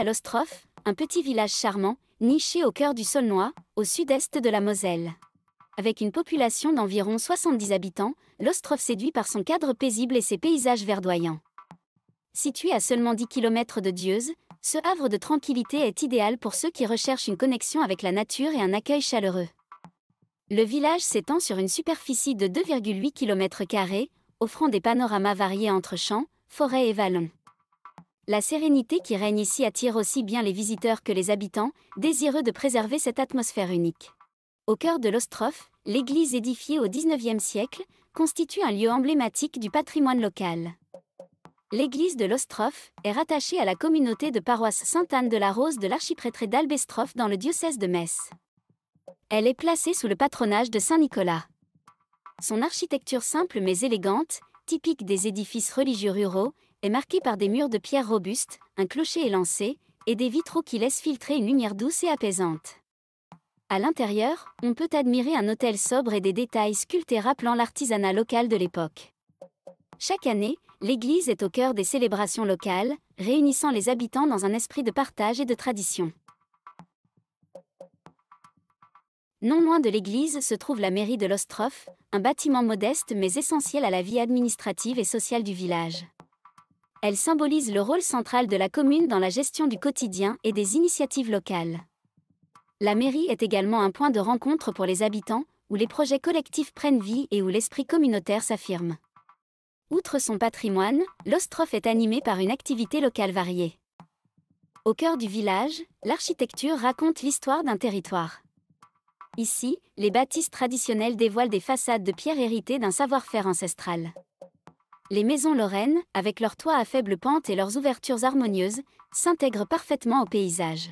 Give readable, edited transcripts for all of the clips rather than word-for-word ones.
à Lostroff, un petit village charmant, niché au cœur du Saulnois, au sud-est de la Moselle. Avec une population d'environ 70 habitants, Lostroff séduit par son cadre paisible et ses paysages verdoyants. Situé à seulement 10 km de Dieuze, ce havre de tranquillité est idéal pour ceux qui recherchent une connexion avec la nature et un accueil chaleureux. Le village s'étend sur une superficie de 2,8 km², offrant des panoramas variés entre champs, forêts et vallons. La sérénité qui règne ici attire aussi bien les visiteurs que les habitants, désireux de préserver cette atmosphère unique. Au cœur de Lostroff, l'église édifiée au XIXe siècle constitue un lieu emblématique du patrimoine local. L'église de Lostroff est rattachée à la communauté de paroisse Sainte-Anne de la Rose de l'archiprêtré d'Albestroff dans le diocèse de Metz. Elle est placée sous le patronage de Saint Nicolas. Son architecture simple mais élégante, typique des édifices religieux ruraux, est marquée par des murs de pierre robustes, un clocher élancé, et des vitraux qui laissent filtrer une lumière douce et apaisante. À l'intérieur, on peut admirer un autel sobre et des détails sculptés rappelant l'artisanat local de l'époque. Chaque année, l'église est au cœur des célébrations locales, réunissant les habitants dans un esprit de partage et de tradition. Non loin de l'église se trouve la mairie de Lostroff, un bâtiment modeste mais essentiel à la vie administrative et sociale du village. Elle symbolise le rôle central de la commune dans la gestion du quotidien et des initiatives locales. La mairie est également un point de rencontre pour les habitants, où les projets collectifs prennent vie et où l'esprit communautaire s'affirme. Outre son patrimoine, Lostroff est animé par une activité locale variée. Au cœur du village, l'architecture raconte l'histoire d'un territoire. Ici, les bâtisses traditionnelles dévoilent des façades de pierre héritées d'un savoir-faire ancestral. Les maisons lorraines, avec leurs toits à faible pente et leurs ouvertures harmonieuses, s'intègrent parfaitement au paysage.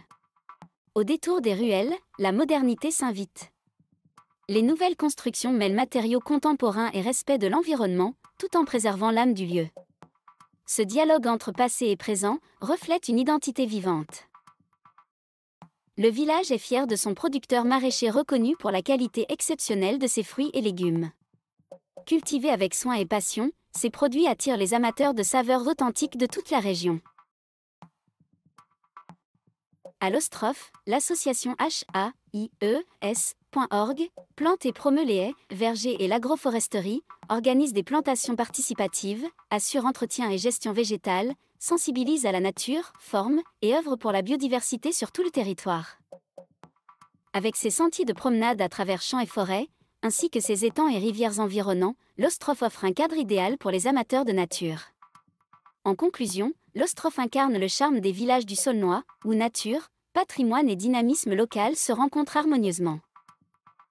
Au détour des ruelles, la modernité s'invite. Les nouvelles constructions mêlent matériaux contemporains et respect de l'environnement, tout en préservant l'âme du lieu. Ce dialogue entre passé et présent reflète une identité vivante. Le village est fier de son producteur maraîcher reconnu pour la qualité exceptionnelle de ses fruits et légumes. Cultivés avec soin et passion, ces produits attirent les amateurs de saveurs authentiques de toute la région. À Lostroff, l'association HAIES.org plante et promeut les haies, vergers et l'agroforesterie, organise des plantations participatives, assure entretien et gestion végétale, sensibilise à la nature, forme et œuvre pour la biodiversité sur tout le territoire. Avec ses sentiers de promenade à travers champs et forêts, ainsi que ses étangs et rivières environnants, Lostroff offre un cadre idéal pour les amateurs de nature. En conclusion, Lostroff incarne le charme des villages du Saulnois, où nature, patrimoine et dynamisme local se rencontrent harmonieusement.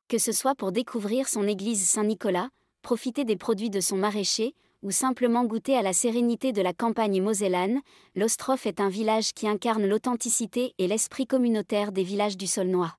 Que ce soit pour découvrir son église Saint-Nicolas, profiter des produits de son maraîcher, ou simplement goûter à la sérénité de la campagne mosellane, Lostroff est un village qui incarne l'authenticité et l'esprit communautaire des villages du Saulnois.